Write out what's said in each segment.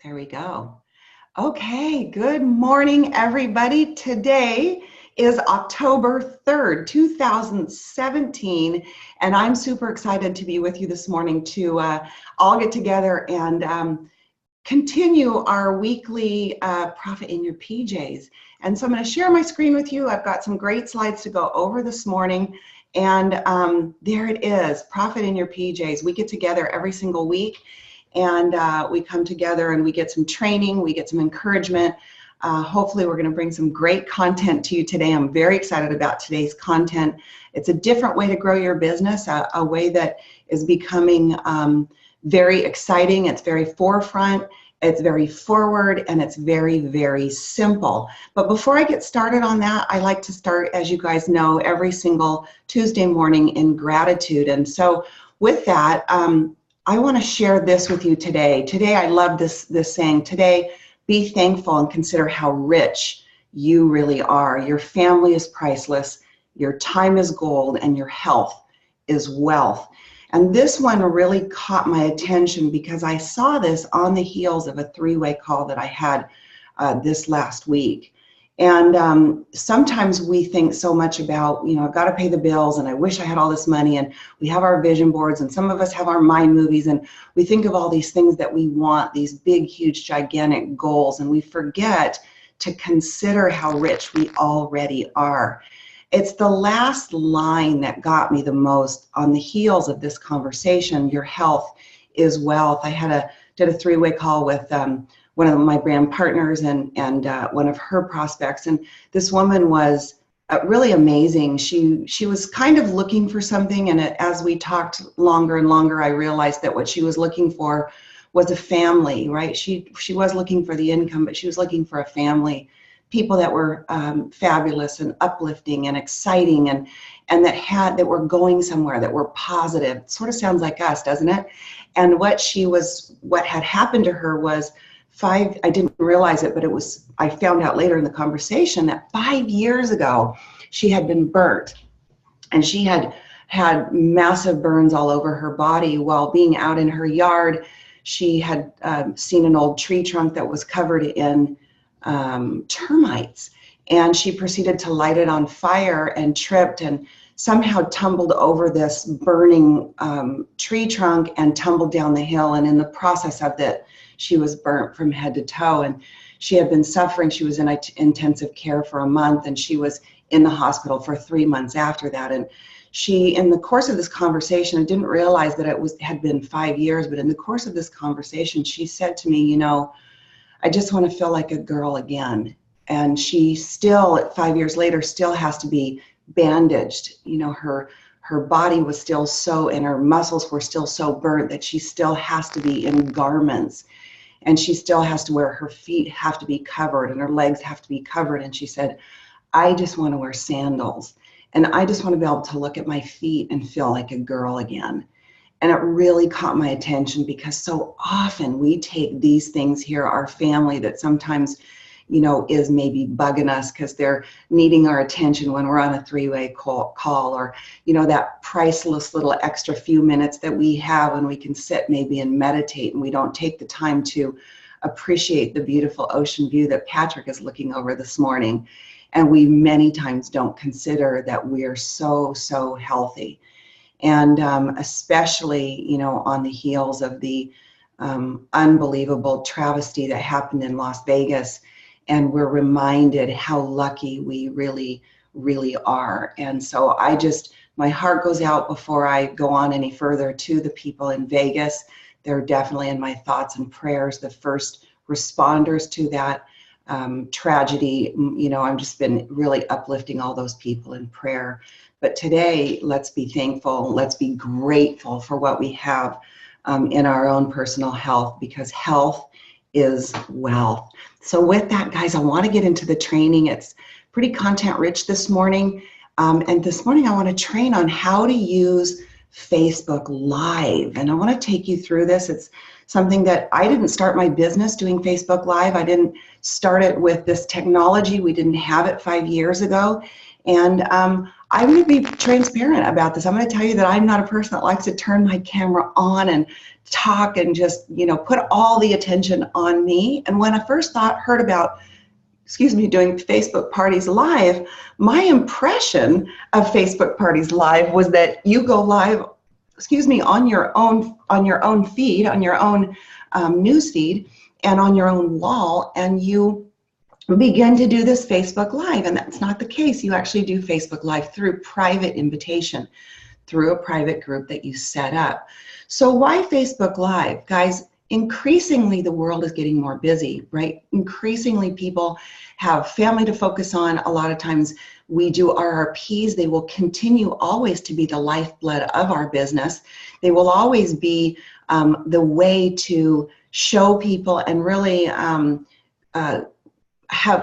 There we go. Okay, good morning, everybody. Today is October 3rd, 2017, and I'm super excited to be with you this morning to all get together and continue our weekly Profit in Your PJs. And so I'm going to share my screen with you. I've got some great slides to go over this morning. And there it is, Profit in Your PJs. We get together every single week. And we come together and we get some training, we get some encouragement. Hopefully we're going to bring some great content to you today. I'm very excited about today's content. It's a different way to grow your business, a way that is becoming very exciting. It's very forefront, it's very forward, and it's very, very simple. But before I get started on that, I like to start, as you guys know, every single Tuesday morning in gratitude. And so with that, I want to share this with you today. Today, I love this saying. Today, be thankful and consider how rich you really are. Your family is priceless, your time is gold, and your health is wealth. And this one really caught my attention because I saw this on the heels of a three-way call that I had this last week. And sometimes we think so much about, I've got to pay the bills and I wish I had all this money, and we have our vision boards and some of us have our mind movies and we think of all these things that we want, these big, huge, gigantic goals, and we forget to consider how rich we already are. It's the last line that got me the most on the heels of this conversation. Your health is wealth. I did a three-way call with one of my brand partners and one of her prospects, and this woman was really amazing. She was kind of looking for something, and as we talked longer and longer, I realized that what she was looking for was a family, right? She was looking for the income, but she was looking for a family, people that were fabulous and uplifting and exciting, and that were going somewhere, that were positive. It sort of sounds like us, doesn't it? And what had happened to her was I didn't realize it, but I found out later in the conversation that 5 years ago, she had been burnt, and she had massive burns all over her body while being out in her yard. She had seen an old tree trunk that was covered in termites, and she proceeded to light it on fire and tripped and somehow tumbled over this burning tree trunk and tumbled down the hill, and in the process of that, she was burnt from head to toe, and she had been suffering. She was in intensive care for a month, and she was in the hospital for 3 months after that. And she, in the course of this conversation, I didn't realize that had been 5 years, but in the course of this conversation, she said to me, I just want to feel like a girl again. And she still, 5 years later, still has to be bandaged. Her body was still and her muscles were still so burnt that she still has to be in garments. And she still has to her feet have to be covered and her legs have to be covered. And she said, I just want to wear sandals. And I just want to be able to look at my feet and feel like a girl again. And it really caught my attention because so often we take these things here, our family that sometimes, is maybe bugging us because they're needing our attention when we're on a three-way call, or, that priceless little extra few minutes that we have when we can sit maybe and meditate, and we don't take the time to appreciate the beautiful ocean view that Patrick is looking over this morning. And we many times don't consider that we're so, so healthy. And especially, on the heels of the unbelievable travesty that happened in Las Vegas, and we're reminded how lucky we really, really are. And so my heart goes out before I go on any further to the people in Vegas. They're definitely in my thoughts and prayers, the first responders to that tragedy. I've just been really uplifting all those people in prayer. But today, let's be thankful, let's be grateful for what we have in our own personal health, because health is wealth. So with that, guys, I want to get into the training. It's pretty content rich this morning. And this morning I want to train on how to use Facebook Live. And I want to take you through this. It's something that I didn't start my business doing Facebook Live. I didn't start it with this technology. We didn't have it 5 years ago. And I'm going to be transparent about this. I'm going to tell you that I'm not a person that likes to turn my camera on and talk and just, put all the attention on me. And when I first heard about, doing Facebook parties live, my impression of Facebook parties live was that you go live, on your own feed, on your own news feed, and on your own wall, and you begin to do this Facebook Live, and that's not the case. You actually do Facebook Live through private invitation, through a private group that you set up. So why Facebook Live? Guys, increasingly the world is getting more busy, right? Increasingly people have family to focus on. A lot of times we do RRPs. They will continue always to be the lifeblood of our business. They will always be the way to show people and really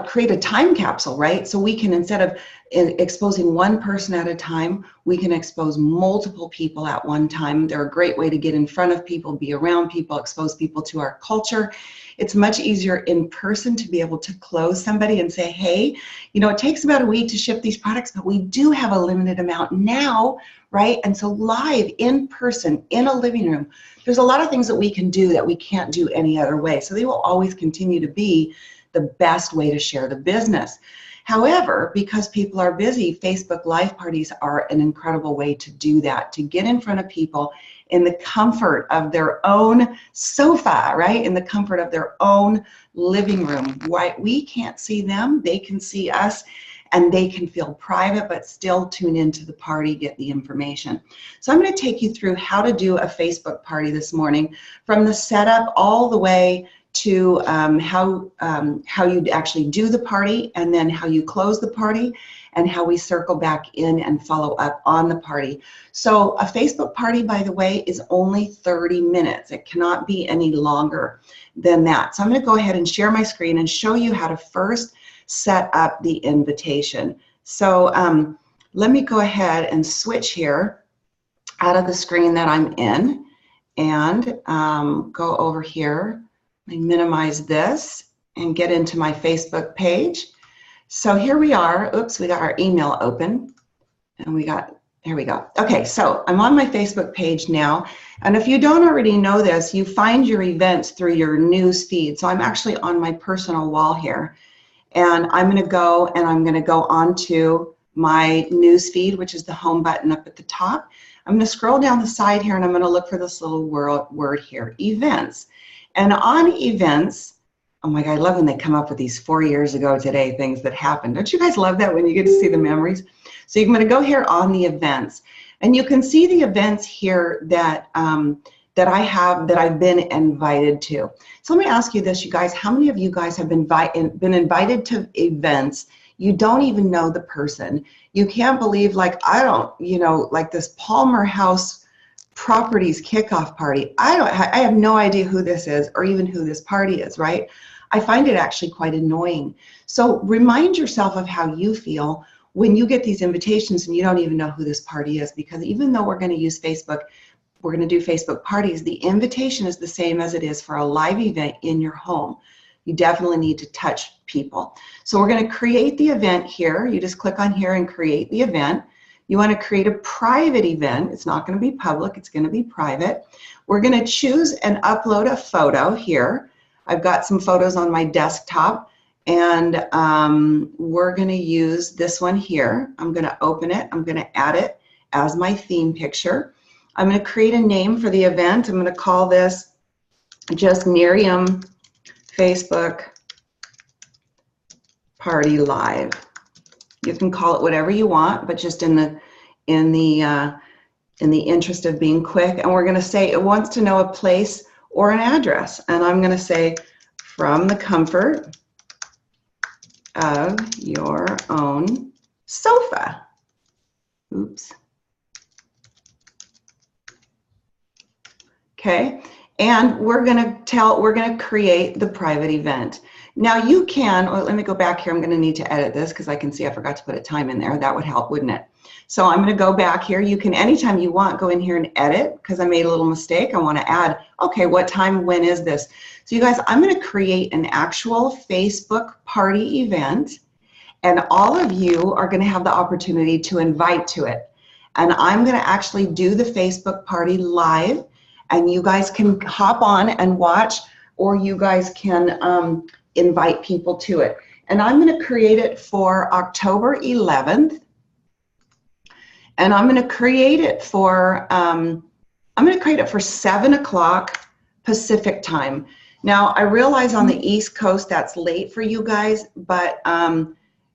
create a time capsule, right? So we can, instead of exposing one person at a time, we can expose multiple people at one time. They're a great way to get in front of people, be around people, expose people to our culture. It's much easier in person to be able to close somebody and say, hey, it takes about a week to ship these products, but we do have a limited amount now, right? And so live, in person, in a living room, there's a lot of things that we can do that we can't do any other way. So they will always continue to be the best way to share the business. However, because people are busy, Facebook Live parties are an incredible way to do that, to get in front of people in the comfort of their own sofa, right? In the comfort of their own living room. Why we can't see them, they can see us, and they can feel private but still tune into the party, get the information. So I'm going to take you through how to do a Facebook party this morning, from the setup all the way to how you actually do the party, and then how you close the party, and how we circle back in and follow up on the party. So a Facebook party, by the way, is only 30 minutes. It cannot be any longer than that. So I'm going to go ahead and share my screen and show you how to first set up the invitation. So let me go ahead and switch here out of the screen that I'm in and go over here. I minimize this and get into my Facebook page. So here we are. Oops, we got our email open, and here we go. Okay, so I'm on my Facebook page now, and if you don't already know this, you find your events through your news feed. So I'm actually on my personal wall here, and I'm going to go onto my news feed, which is the home button up at the top. I'm going to scroll down the side here, and I'm going to look for this little word here, events. And on events, oh my God, I love when they come up with these 4 years ago today things that happened. Don't you guys love that when you get to see the memories? So you're going to go here on the events, and you can see the events here that I've been invited to. So let me ask you this, you guys: how many of you guys have been invited to events you don't even know the person? You can't believe, like, like this Palmer House Properties kickoff party. I have no idea who this is or even who this party is, right? I find it actually quite annoying. So remind yourself of how you feel when you get these invitations and you don't even know who this party is, because even though we're going to use Facebook, we're going to do Facebook parties, the invitation is the same as it is for a live event in your home. You definitely need to touch people. So we're going to create the event here. You just click on here and create the event. You want to create a private event. It's not going to be public, it's going to be private. We're going to choose and upload a photo here. I've got some photos on my desktop, and we're going to use this one here. I'm going to open it. I'm going to add it as my theme picture. I'm going to create a name for the event. I'm going to call this just Miriam Facebook Party Live. You can call it whatever you want, but just in the interest of being quick. And we're going to say it wants to know a place or an address, and I'm going to say from the comfort of your own sofa. Oops. Okay, and we're going to create the private event. Now you can, let me go back here. I'm going to need to edit this because I can see I forgot to put a time in there. That would help, wouldn't it? So I'm going to go back here. You can, anytime you want, go in here and edit, because I made a little mistake. I want to add, okay, what time, when is this? So you guys, I'm going to create an actual Facebook party event, and all of you are going to have the opportunity to invite to it. And I'm going to actually do the Facebook party live, and you guys can hop on and watch, or you guys can invite people to it. And I'm going to create it for October 11th, and I'm going to create it for 7 o'clock Pacific time. Now, I realize on the East Coast that's late for you guys, but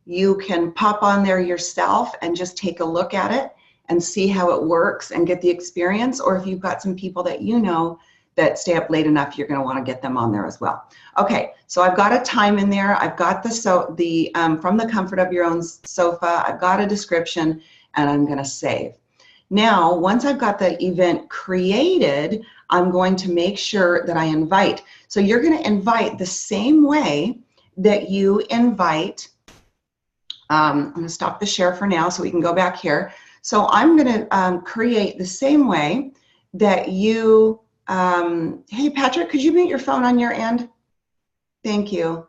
you can pop on there yourself and just take a look at it and see how it works and get the experience. Or if you've got some people that you know that stay up late enough, you're going to want to get them on there as well. Okay, so I've got a time in there. I've got the from the comfort of your own sofa. I've got a description, and I'm going to save. Now, once I've got the event created, I'm going to make sure that I invite. So you're going to invite the same way that you invite. I'm going to stop the share for now so we can go back here. So I'm going to create the same way that you, hey Patrick, could you mute your phone on your end? Thank you.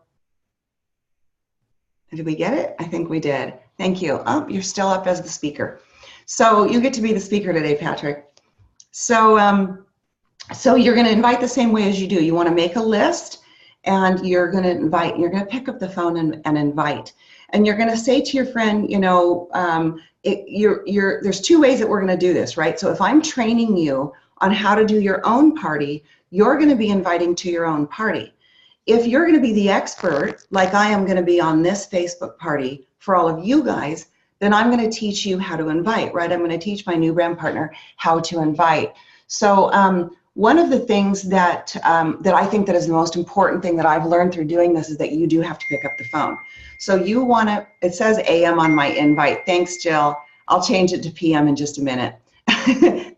Did we get it? I think we did. Thank you. Oh, you're still up as the speaker. So you get to be the speaker today, Patrick. So, so you're going to invite the same way as you do. You want to make a list, and you're going to invite. You're going to pick up the phone and invite. And you're going to say to your friend, you know, there's two ways that we're going to do this, right? So if I'm training you on how to do your own party, you're going to be inviting to your own party. If you're going to be the expert, like I am going to be on this Facebook party for all of you guys, then I'm going to teach you how to invite, right? I'm going to teach my new brand partner how to invite. So one of the things that that I think that is the most important thing that I've learned through doing this is that you do have to pick up the phone. So you want to, it says AM on my invite. Thanks, Jill. I'll change it to PM in just a minute.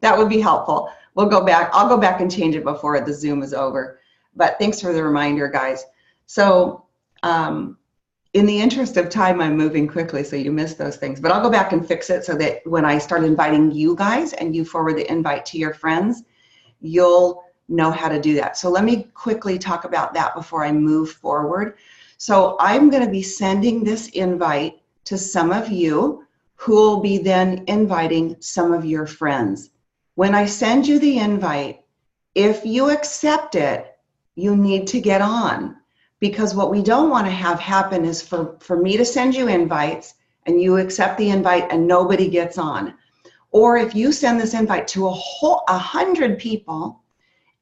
That would be helpful. We'll go back. I'll go back and change it before the Zoom is over. But thanks for the reminder, guys. So in the interest of time, I'm moving quickly, so you missed those things. But I'll go back and fix it so that when I start inviting you guys and you forward the invite to your friends, you'll know how to do that. So let me quickly talk about that before I move forward. So I'm going to be sending this invite to some of you who will be then inviting some of your friends. When I send you the invite, if you accept it, you need to get on. Because what we don't want to have happen is for me to send you invites and you accept the invite and nobody gets on. Or if you send this invite to 100 people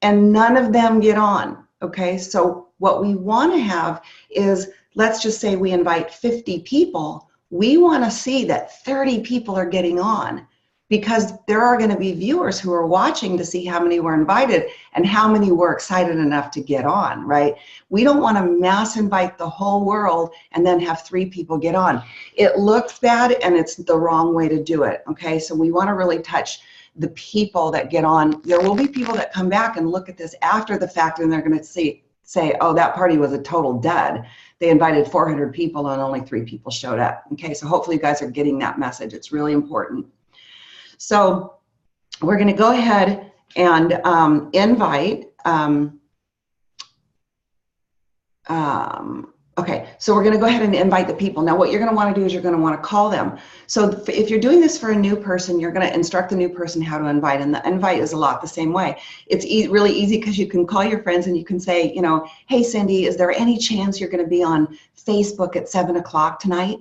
and none of them get on, okay? So what we want to have is, let's just say we invite 50 people. We want to see that 30 people are getting on, because there are going to be viewers who are watching to see how many were invited and how many were excited enough to get on, right? We don't want to mass invite the whole world and then have 3 people get on. It looks bad and it's the wrong way to do it, okay? So we want to really touch the people that get on. There will be people that come back and look at this after the fact, and they're going to say, oh, that party was a total dud. They invited 400 people and only 3 people showed up. Okay, so hopefully you guys are getting that message. It's really important. So we're going to go ahead and invite. Okay, so we're going to go ahead and invite the people. Now what you're going to want to do is you're going to want to call them. So if you're doing this for a new person, you're going to instruct the new person how to invite, and the invite is a lot the same way. It's really easy because you can call your friends and you can say, you know, hey Cindy, is there any chance you're going to be on Facebook at 7 o'clock tonight?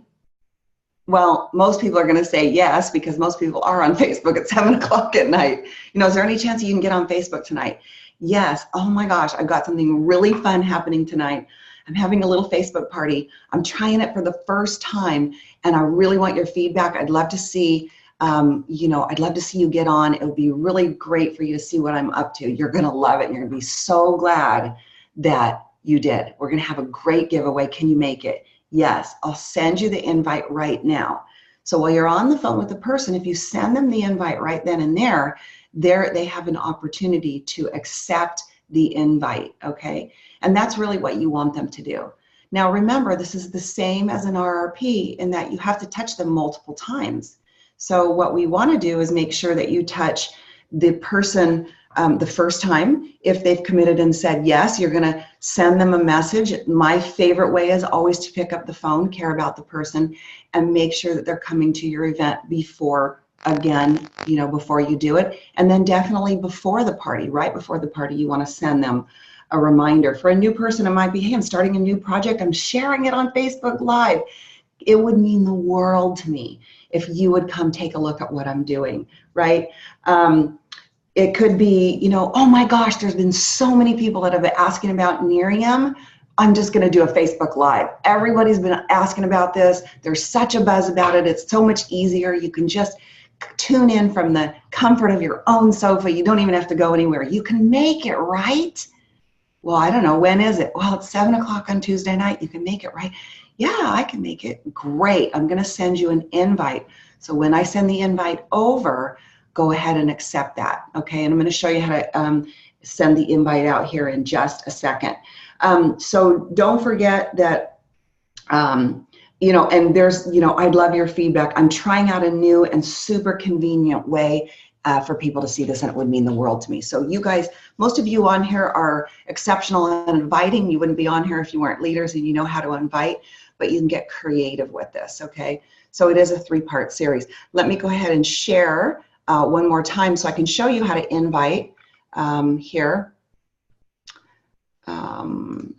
Well, most people are going to say yes, because most people are on Facebook at 7 o'clock at night. You know, is there any chance you can get on Facebook tonight? Yes. Oh my gosh, I've got something really fun happening tonight. I'm having a little Facebook party. I'm trying it for the first time, and I really want your feedback. I'd love to see, you know, I'd love to see you get on. It would be really great for you to see what I'm up to. You're going to love it. And you're going to be so glad that you did. We're going to have a great giveaway. Can you make it? Yes, I'll send you the invite right now. So while you're on the phone with the person, if you send them the invite right then and there, they have an opportunity to accept the invite, okay? And that's really what you want them to do. Now remember, this is the same as an RRP in that you have to touch them multiple times. So what we want to do is make sure that you touch the person the first time. If they've committed and said yes, you're going to send them a message. My favorite way is always to pick up the phone, care about the person, and make sure that they're coming to your event before, again, before you do it. And then definitely before the party, right before the party, you want to send them a reminder. For a new person, it might be, hey, I'm starting a new project. I'm sharing it on Facebook Live. It would mean the world to me if you would come take a look at what I'm doing, right? It could be, oh my gosh, there's been so many people that have been asking about Nerium. I'm just going to do a Facebook Live. Everybody's been asking about this. There's such a buzz about it. It's so much easier. You can just tune in from the comfort of your own sofa. You don't even have to go anywhere. You can make it, right? Well, I don't know. When is it? Well, it's 7 o'clock on Tuesday night. You can make it, right? Yeah, I can make it. Great. I'm going to send you an invite. So when I send the invite over, go ahead and accept that. Okay. And I'm going to show you how to send the invite out here in just a second. So don't forget that, and there's, I'd love your feedback. I'm trying out a new and super convenient way for people to see this, and it would mean the world to me. So you guys, most of you on here are exceptional in inviting. You wouldn't be on here if you weren't leaders and you know how to invite, but you can get creative with this, okay? So it is a 3-part series. Let me go ahead and share one more time so I can show you how to invite here.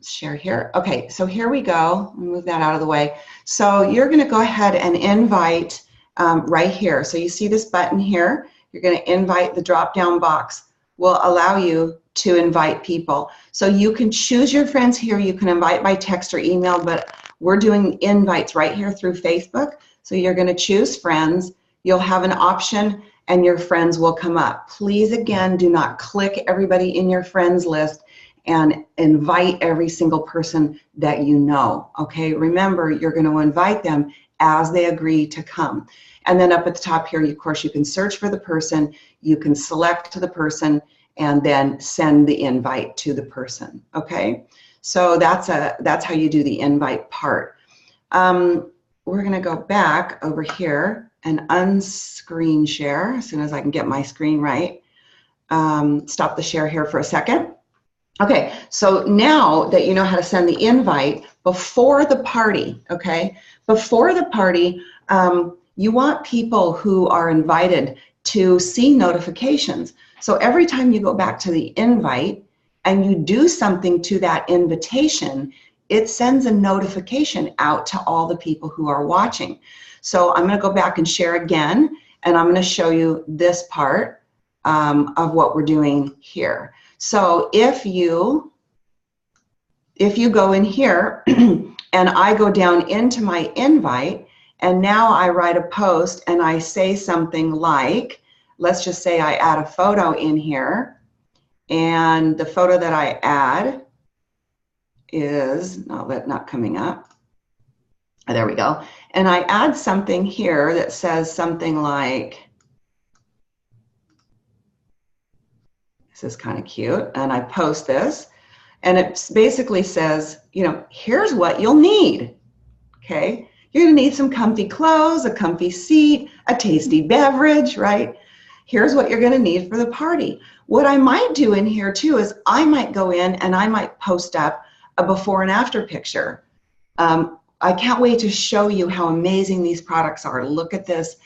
Share here. Okay, so here we go. Move that out of the way. So you're going to go ahead and invite right here. So you see this button here. You're going to invite. The drop-down box will allow you to invite people. So you can choose your friends here. You can invite by text or email, but we're doing invites right here through Facebook. So you're going to choose friends. You'll have an option and your friends will come up. Please, again, do not click everybody in your friends list and invite every single person that you know, okay? Remember, you're going to invite them as they agree to come. And then up at the top here, of course, you can search for the person, you can select the person, and then send the invite to the person, okay? So that's how you do the invite part. We're going to go back over here and unscreen share as soon as I can get my screen right. Stop the share here for a second. Okay, so now that you know how to send the invite before the party, okay? Before the party, you want people who are invited to see notifications. So every time you go back to the invite and you do something to that invitation, it sends a notification out to all the people who are watching. So I'm going to go back and share again, and I'm going to show you this part of what we're doing here. So if you go in here and I go down into my invite, and now I write a post and I say something like, let's just say I add a photo in here, and the photo that I add is not coming up. There we go. And I add something here that says something like, this is kind of cute, and I post this, and it basically says, here's what you'll need, okay? You're gonna need some comfy clothes, a comfy seat, a tasty beverage, right? Here's what you're gonna need for the party. What I might do in here too is I might go in and I might post up a before and after picture. I can't wait to show you how amazing these products are. Look at this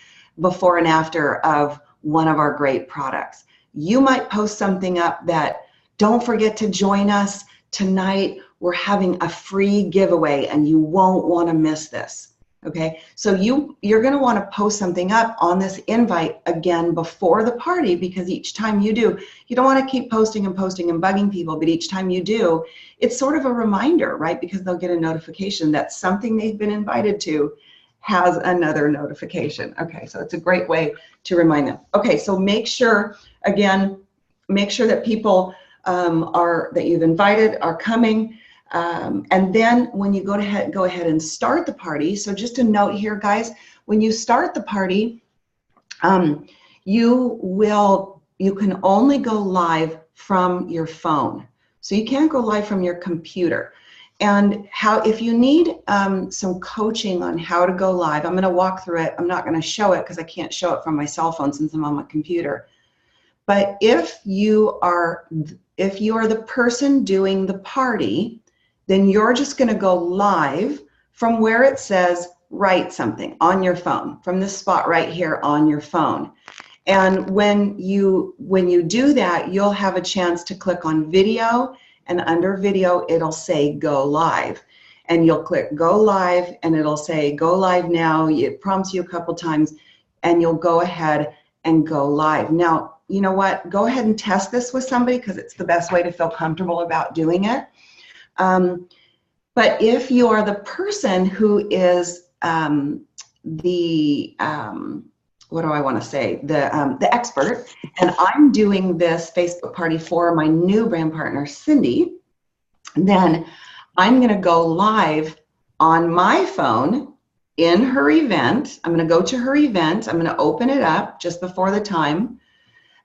before and after of one of our great products. You might post something up that, don't forget to join us tonight. We're having a free giveaway and you won't want to miss this. Okay, so you're going to want to post something up on this invite again before the party, because each time you do, you don't want to keep posting and posting and bugging people, but each time you do, it's sort of a reminder, right? Because they'll get a notification that something they've been invited to has another notification. Okay, so it's a great way to remind them. Okay, so make sure, again, make sure that people that you've invited are coming. And then when you go ahead and start the party, so just a note here, guys, when you start the party, you can only go live from your phone. So you can't go live from your computer. And if you need some coaching on how to go live, I'm going to walk through it. I'm not going to show it because I can't show it from my cell phone since I'm on my computer. But if you are the person doing the party, then you're just going to go live from where it says write something on your phone, from this spot right here on your phone. And when you do that, you'll have a chance to click on video, and under video it'll say go live. And you'll click go live and it'll say go live now. It prompts you a couple times and you'll go ahead and go live. Now, you know what? Go ahead and test this with somebody because it's the best way to feel comfortable about doing it. But if you are the person who is what do I want to say? The expert, and I'm doing this Facebook party for my new brand partner, Cindy, then I'm going to go live on my phone in her event. I'm going to go to her event. I'm going to open it up just before the time.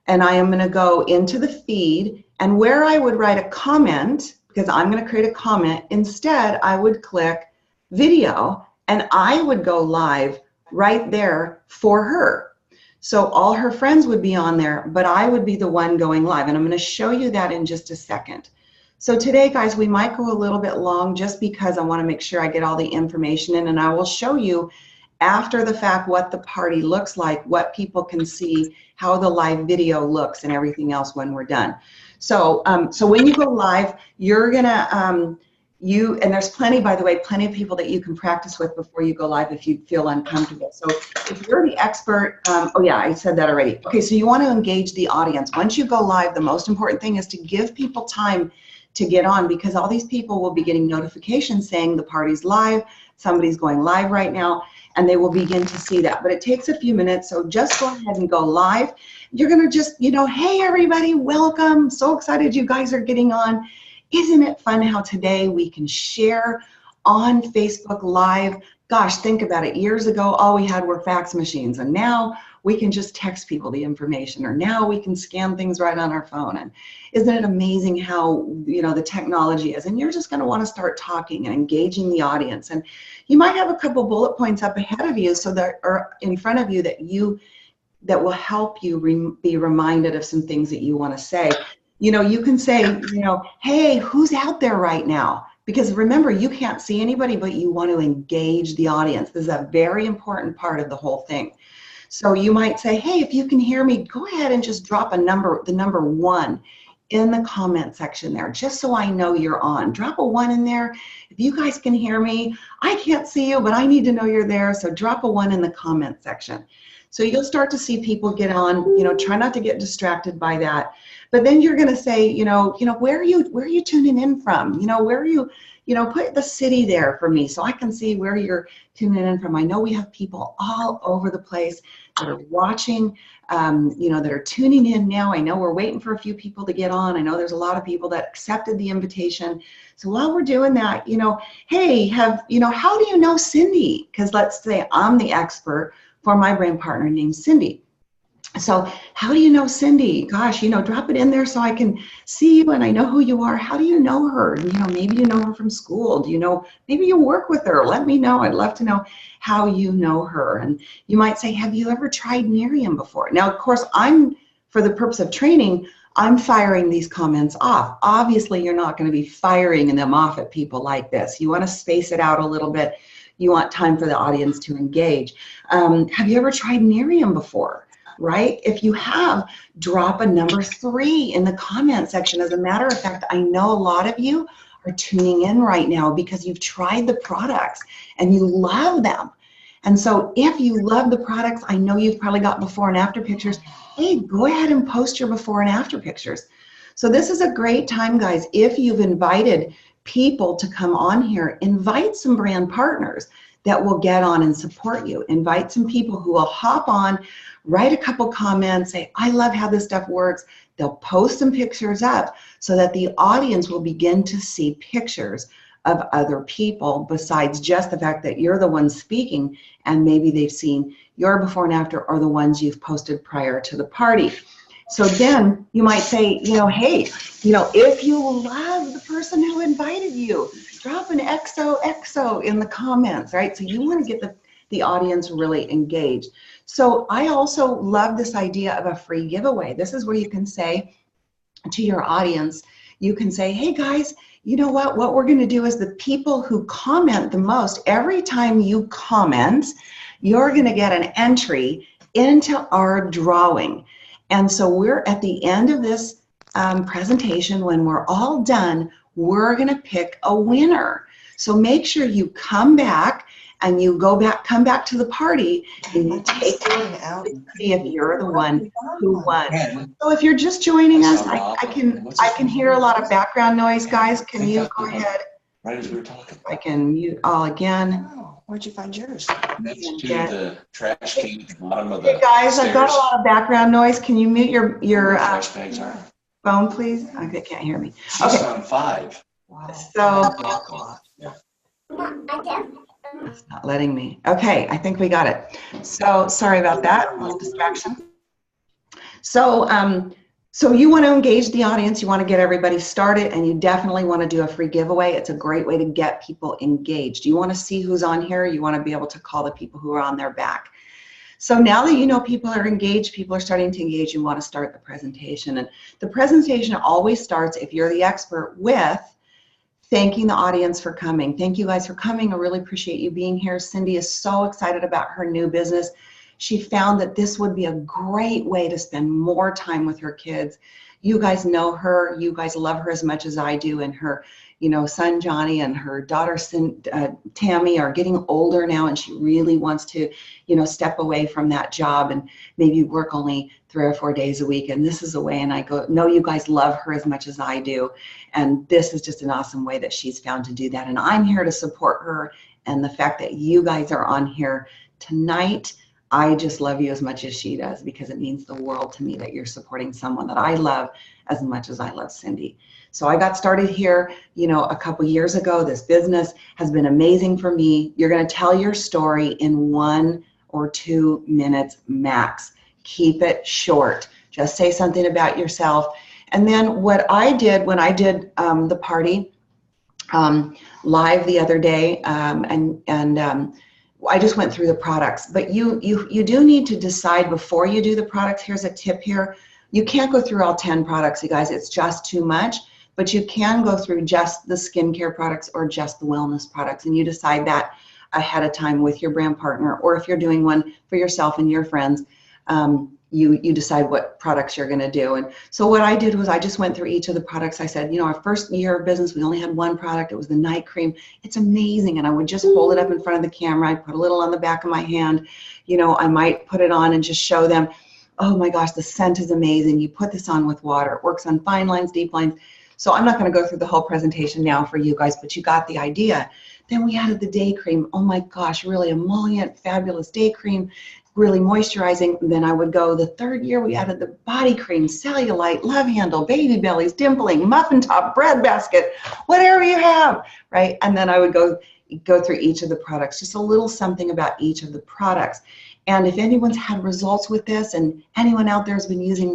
And I am going to go into the feed. And where I would write a comment, because I'm going to create a comment, instead I would click video and I would go live right there for her. So all her friends would be on there, but I would be the one going live. And I'm going to show you that in just a second. So today, guys, we might go a little bit long just because I want to make sure I get all the information in, and I will show you after the fact what the party looks like, what people can see, how the live video looks, and everything else when we're done. So, so when you go live, you're gonna, and there's plenty, by the way, plenty of people that you can practice with before you go live if you feel uncomfortable. So if you're the expert, oh yeah, I said that already. Okay, so you want to engage the audience. Once you go live, the most important thing is to give people time to get on, because all these people will be getting notifications saying the party's live, somebody's going live right now, and they will begin to see that. But it takes a few minutes, so just go ahead and go live. You're gonna just, you know, hey everybody, welcome. So excited you guys are getting on. Isn't it fun how today we can share on Facebook Live? Gosh, think about it. Years ago, all we had were fax machines, and now we can just text people the information, or now we can scan things right on our phone. And isn't it amazing how, you know, the technology is? And you're just going to want to start talking and engaging the audience. And you might have a couple bullet points up ahead of you, so that, or in front of you, that will help you be reminded of some things that you want to say. You know, you can say, you know, hey, who's out there right now? Because remember, you can't see anybody, but you want to engage the audience. This is a very important part of the whole thing. So you might say, hey, if you can hear me, go ahead and just drop a number, the number 1 in the comment section there, just so I know you're on. Drop a 1 in there. If you guys can hear me, I can't see you, but I need to know you're there. So drop a 1 in the comment section. So you'll start to see people get on, you know, try not to get distracted by that. But then you're going to say, you know, where are you tuning in from? You know, where are you, you know, put the city there for me so I can see where you're tuning in from. I know we have people all over the place that are watching, you know, that are tuning in now. I know we're waiting for a few people to get on. I know there's a lot of people that accepted the invitation. So while we're doing that, you know, hey, how do you know Cindy? Because let's say I'm the expert for my brand partner named Cindy. So how do you know Cindy? Gosh, you know, drop it in there so I can see you and I know who you are. How do you know her? You know, maybe you know her from school. Do you know, maybe you work with her. Let me know. I'd love to know how you know her. And you might say, have you ever tried Miriam before? Now, of course, for the purpose of training, I'm firing these comments off. Obviously, you're not going to be firing them off at people like this. You want to space it out a little bit. You want time for the audience to engage. Have you ever tried Miriam before? Right? If you have, drop a number 3 in the comment section. As a matter of fact, I know a lot of you are tuning in right now because you've tried the products and you love them. And so if you love the products, I know you've probably got before and after pictures. Hey, go ahead and post your before and after pictures. So this is a great time, guys. If you've invited people to come on here, invite some brand partners that will get on and support you. Invite some people who will hop on, write a couple comments, say, I love how this stuff works. They'll post some pictures up so that the audience will begin to see pictures of other people besides just the fact that you're the one speaking, and maybe they've seen your before and after or the ones you've posted prior to the party. So then you might say, you know, hey, you know, if you love the person who invited you, drop an XOXO in the comments, right? So you want to get the audience really engaged. So I also love this idea of a free giveaway. This is where you can say to your audience, you can say, hey guys, you know what we're going to do is the people who comment the most, every time you comment, you're going to get an entry into our drawing. And so we're at the end of this presentation, when we're all done, we're going to pick a winner. So make sure you come back and you come back to the party and you take it out and see if you're the one who won. So if you're just joining us, I can hear a lot of background noise, guys. Can you go ahead? Right as we were talking. I can mute all again. Oh, where'd you find yours? Next to the trash can at the bottom of the Hey guys, stairs. I've got a lot of background noise. Can you mute your trash bags are. phone, please? Okay, can't hear me. She's Okay. on 5. Wow. So Yeah. it's not letting me. Okay, I think we got it. So sorry about that, a little distraction. So, so you want to engage the audience, you want to get everybody started, and you definitely want to do a free giveaway. It's a great way to get people engaged. You want to see who's on here. You want to be able to call the people who are on their back. So now that you know people are engaged, people are starting to engage, you want to start the presentation. And the presentation always starts, if you're the expert, with thanking the audience for coming. Thank you guys for coming. I really appreciate you being here. Cindy is so excited about her new business. She found that this would be a great way to spend more time with her kids. You guys know her. You guys love her as much as I do. And her, son Johnny and her daughter Tammy are getting older now, and she really wants to, step away from that job and maybe work only 3 or 4 days a week. And this is a way, and I know you guys love her as much as I do. And this is just an awesome way that she's found to do that. And I'm here to support her. And the fact that you guys are on here tonight, I just love you as much as she does, because it means the world to me that you're supporting someone that I love as much as I love Cindy. So I got started here, a couple years ago. This business has been amazing for me. You're going to tell your story in 1 or 2 minutes max. Keep it short. Just say something about yourself. And then what I did when I did the party live the other day, I just went through the products, but you do need to decide before you do the products. Here's a tip here. You can't go through all 10 products, you guys. It's just too much, but you can go through just the skincare products or just the wellness products, and you decide that ahead of time with your brand partner, or if you're doing one for yourself and your friends, you decide what products you're going to do. And so what I did was I just went through each of the products. I said, our first year of business, we only had one product. It was the night cream. It's amazing. And I would just hold it up in front of the camera. I'd put a little on the back of my hand. I might put it on and just show them, oh my gosh, the scent is amazing. You put this on with water. It works on fine lines, deep lines. So I'm not going to go through the whole presentation now for you guys, but you got the idea. Then we added the day cream. Oh my gosh, really emollient, fabulous day cream. Really moisturizing. And then I would go the third year, we added the body cream, cellulite, love handle, baby bellies, dimpling, muffin top, bread basket, whatever you have, right? And then I would go through each of the products, just a little something about each of the products. And if anyone's had results with this, and anyone out there has been using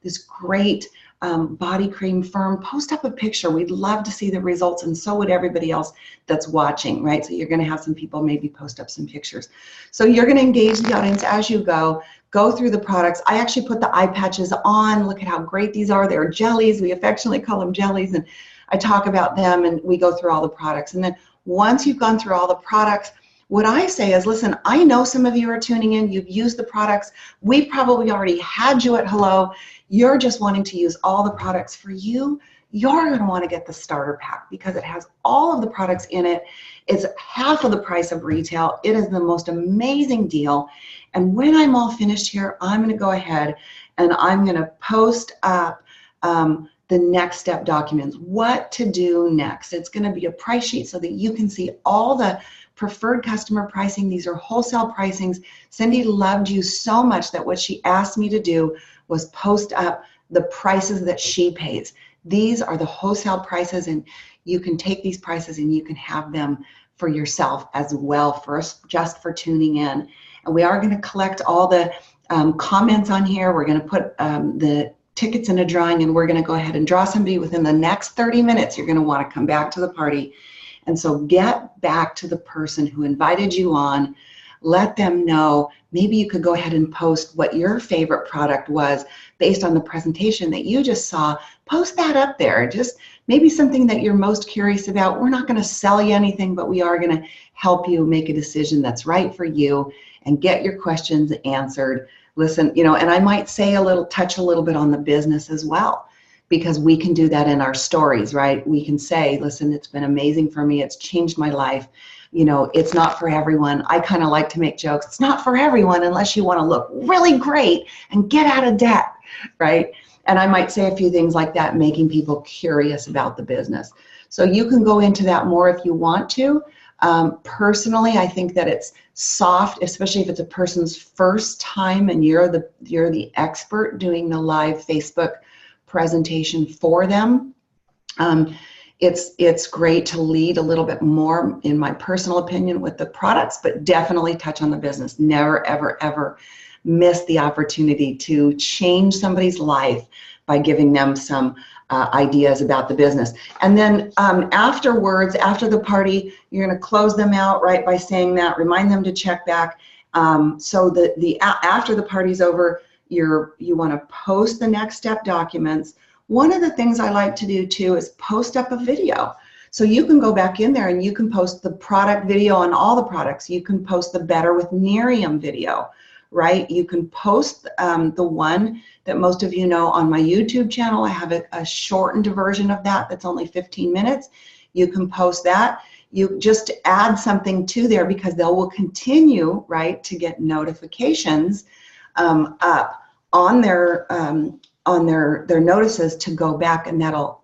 this great body cream firm, post up a picture. We'd love to see the results, and so would everybody else that's watching, right? So you're going to have some people maybe post up some pictures. So you're going to engage the audience as you go through the products. I actually put the eye patches on. Look at how great these are. They're jellies. We affectionately call them jellies, and I talk about them, and we go through all the products. And then once you've gone through all the products, what I say is, listen, I know some of you are tuning in. You've used the products. We probably already had you at hello. You're just wanting to use all the products. For you, you're going to want to get the starter pack because it has all of the products in it. It's half of the price of retail. It is the most amazing deal. And when I'm all finished here, I'm going to go ahead and I'm going to post up the next step documents, what to do next. It's going to be a price sheet so that you can see all the preferred customer pricing. These are wholesale pricings. Cindy loved you so much that what she asked me to do was post up the prices that she pays. These are the wholesale prices, and you can take these prices and you can have them for yourself as well, first, just for tuning in. And we are going to collect all the comments on here. We're going to put the tickets in a drawing, and we're going to go ahead and draw somebody within the next 30 minutes. You're going to want to come back to the party. And so get back to the person who invited you on. let them know. Maybe you could go ahead and post what your favorite product was based on the presentation that you just saw. Post that up there. Just maybe something that you're most curious about. We're not going to sell you anything, but we are going to help you make a decision that's right for you and get your questions answered. Listen, you know, and I might say touch a little bit on the business as well, because we can do that in our stories, right? We can say, listen, it's been amazing for me. It's changed my life. You know, it's not for everyone. I kind of like to make jokes. It's not for everyone unless you want to look really great and get out of debt, right? And I might say a few things like that, making people curious about the business. So you can go into that more if you want to. Personally, I think that it's soft, especially if it's a person's first time and you're the expert doing the live Facebook presentation for them. It's great to lead a little bit more, in my personal opinion, with the products, but definitely touch on the business. Never, ever, ever miss the opportunity to change somebody's life by giving them some ideas about the business. And then afterwards, after the party, you're going to close them out, right, by saying that, remind them to check back. So after the party's over, you want to post the next step documents. One of the things I like to do too is post up a video. So you can go back in there and you can post the product video on all the products. You can post the Better with Miriam video, right? You can post the one that most of you know on my YouTube channel. I have a shortened version of that that's only 15 minutes. You can post that. You just add something to there because they will continue, right, to get notifications up on their notices to go back, and that'll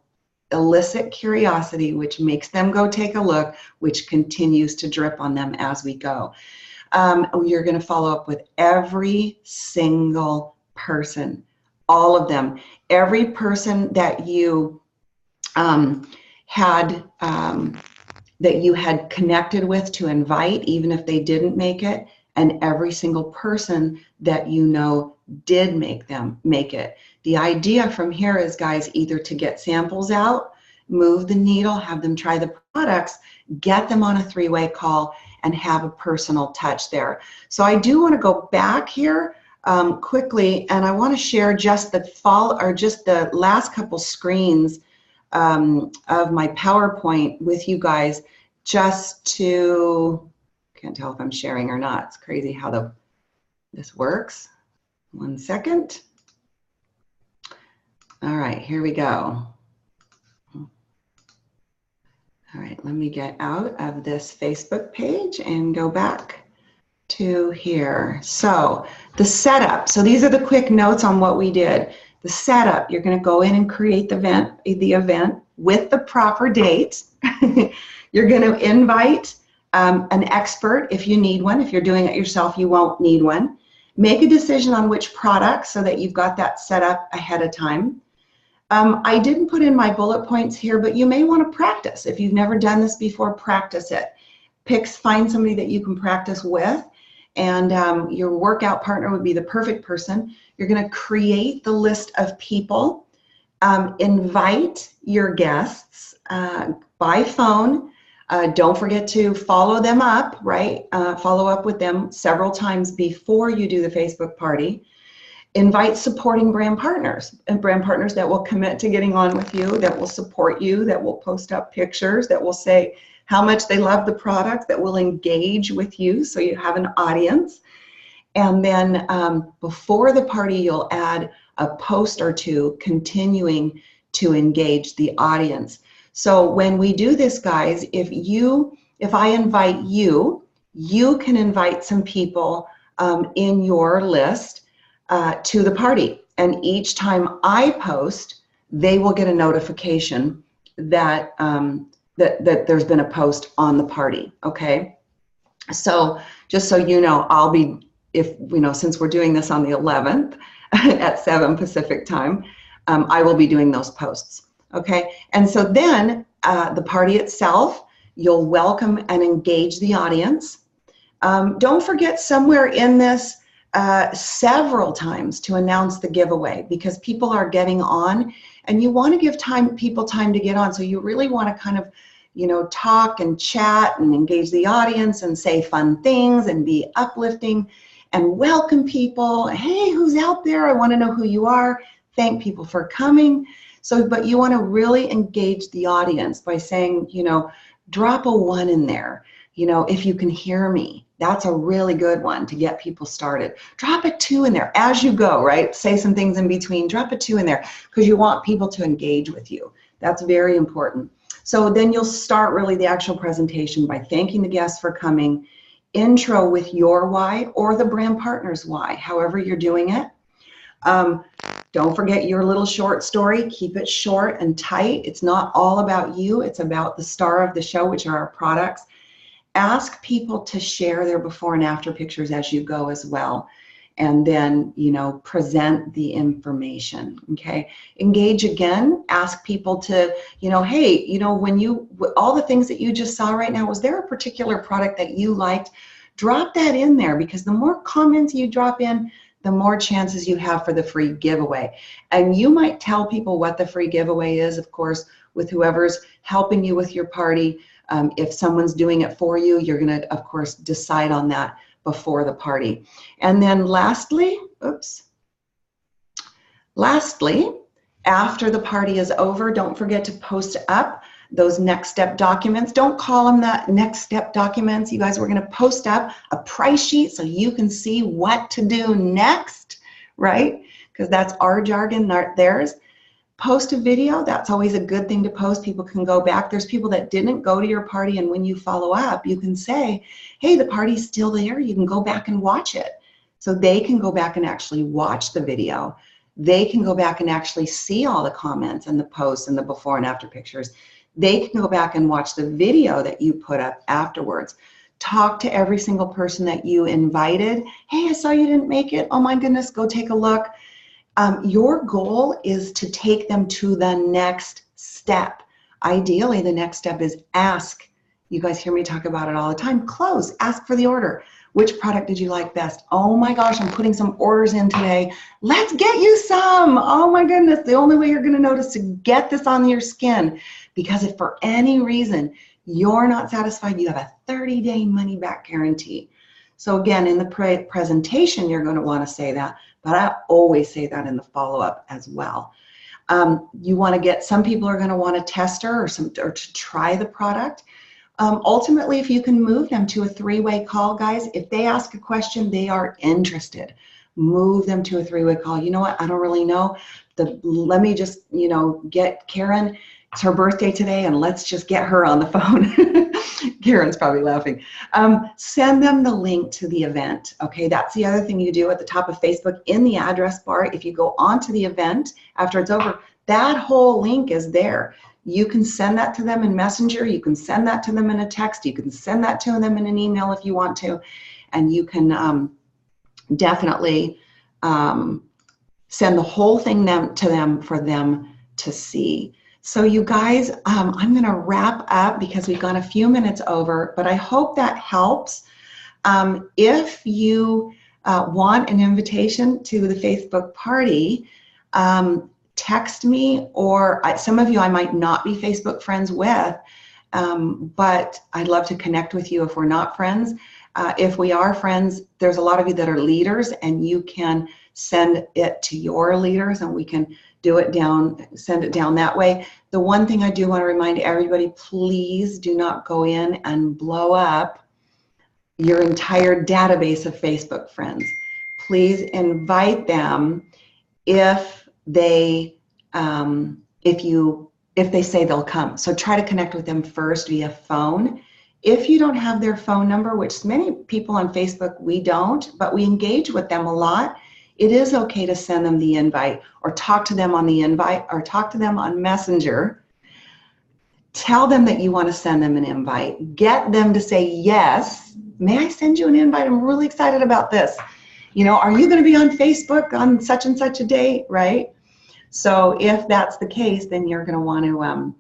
elicit curiosity, which makes them go take a look, which continues to drip on them as we go. You're going to follow up with every single person, all of them. Every person that you had connected with to invite, even if they didn't make it, and every single person that you know did make it. The idea from here is, guys, either to get samples out, move the needle, have them try the products, get them on a three-way call, and have a personal touch there. So I do want to go back here quickly, and I want to share just the last couple screens of my PowerPoint with you guys, just to, can't tell if I'm sharing or not. It's crazy how this works. 1 second. All right, here we go. All right, let me get out of this Facebook page and go back to here. So the setup. So these are the quick notes on what we did. The setup, you're going to go in and create the event with the proper date. You're going to invite an expert if you need one. If you're doing it yourself, you won't need one. Make a decision on which product so that you've got that set up ahead of time. I didn't put in my bullet points here, but you may want to practice. If you've never done this before, practice it. Find somebody that you can practice with, and your workout partner would be the perfect person. You're going to create the list of people, invite your guests by phone. Don't forget to follow them up, right? Follow up with them several times before you do the Facebook party. Invite supporting brand partners, and brand partners that will commit to getting on with you, that will support you, that will post up pictures, that will say how much they love the product, that will engage with you so you have an audience. And then before the party, you'll add a post or two continuing to engage the audience. So when we do this, guys, if I invite you, you can invite some people in your list to the party. And each time I post, they will get a notification that that there's been a post on the party. Okay. So just so you know, I'll be, since we're doing this on the 11th at 7 Pacific time, I will be doing those posts. Okay. And so then the party itself, you'll welcome and engage the audience. Don't forget somewhere in this several times to announce the giveaway, because people are getting on and you want to give people time to get on. So you really want to kind of, talk and chat and engage the audience and say fun things and be uplifting and welcome people. Hey, who's out there? I want to know who you are. Thank people for coming. So, but you want to really engage the audience by saying, drop a 1 in there. If you can hear me, that's a really good one to get people started. Drop a 2 in there as you go, right? Say some things in between, drop a 2 in there because you want people to engage with you. That's very important. So then you'll start really the actual presentation by thanking the guests for coming, intro with your why or the brand partner's why, however you're doing it. Don't forget your little short story. Keep it short and tight. It's not all about you. It's about the star of the show, which are our products. Ask people to share their before and after pictures as you go as well. And then, present the information, okay? Engage again, ask people to, hey, all the things that you just saw right now, was there a particular product that you liked? Drop that in there, because the more comments you drop in, the more chances you have for the free giveaway. And you might tell people what the free giveaway is, of course, with whoever's helping you with your party. If someone's doing it for you, you're going to, of course, decide on that before the party. And then lastly, after the party is over, don't forget to post up those next step documents. Don't call them the next step documents. You guys, we're going to post up a price sheet so you can see what to do next, right? Because that's our jargon, not theirs. Post a video. That's always a good thing to post. People can go back. There's people that didn't go to your party, and when you follow up, you can say, hey, the party's still there. You can go back and watch it. So they can go back and actually watch the video. They can go back and actually see all the comments and the posts and the before and after pictures. They can go back and watch the video that you put up afterwards. Talk to every single person that you invited. Hey, I saw you didn't make it. Oh my goodness, go take a look. Your goal is to take them to the next step. Ideally, the next step is ask. You guys hear me talk about it all the time. Close, ask for the order. Which product did you like best? Oh my gosh, I'm putting some orders in today. Let's get you some. Oh my goodness, the only way you're gonna know is to get this on your skin. Because if for any reason you're not satisfied, you have a 30-day money-back guarantee. So again, in the presentation, you're gonna wanna say that, but I always say that in the follow-up as well. You wanna get, some people are gonna want a tester or to try the product. Ultimately, if you can move them to a 3-way call, guys, if they ask a question, they are interested. Move them to a 3-way call. You know what, I don't really know. Let me just, get Karen. It's her birthday today, and let's just get her on the phone. Karen's probably laughing. Send them the link to the event. Okay, that's the other thing you do at the top of Facebook in the address bar. If you go onto the event after it's over, that whole link is there. You can send that to them in Messenger. You can send that to them in a text. You can send that to them in an email if you want to. And you can definitely send the whole thing to them for them to see. So you guys, I'm going to wrap up because we've gone a few minutes over, but I hope that helps. If you want an invitation to the Facebook party, text me, or some of you I might not be Facebook friends with, but I'd love to connect with you if we're not friends. If we are friends, there's a lot of you that are leaders, and you can send it to your leaders and we can do it down, send it down that way. The one thing I do want to remind everybody, please do not go in and blow up your entire database of Facebook friends. Please invite them if they say they'll come. So try to connect with them first via phone. If you don't have their phone number, which many people on Facebook, we don't, but we engage with them a lot, it is okay to send them the invite or talk to them on the invite or talk to them on Messenger. Tell them that you want to send them an invite. Get them to say, yes, may I send you an invite? I'm really excited about this. Are you going to be on Facebook on such and such a day, right? So if that's the case, then you're going to want to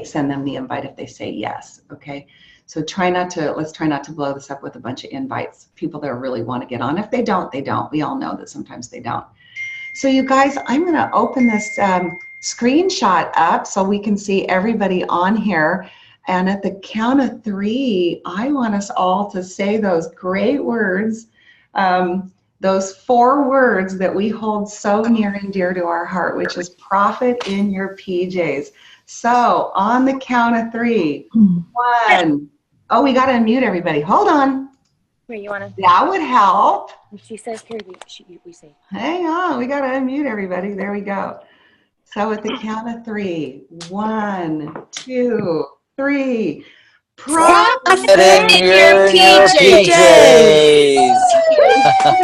send them the invite if they say yes, okay? So let's try not to blow this up with a bunch of invites, people that really want to get on. If they don't, they don't. We all know that sometimes they don't. So you guys, I'm going to open this screenshot up so we can see everybody on here. And at the count of 3, I want us all to say those great words, those 4 words that we hold so near and dear to our heart, which is profit in your PJs. So on the count of 3, 1. Oh, we got to unmute everybody. Hold on. Where you want to? That would help. If she says here, we say. Hang on. We got to unmute everybody. There we go. So at the count of 3, 1, 2, 3. Profit in your PJs.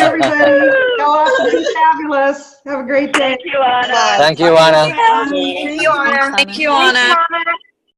Everybody, go off and be fabulous. Have a great day. Thank you, Anna. Thank you, Anna. Thank you, Anna. Thank you, Anna. Thanks, Anna.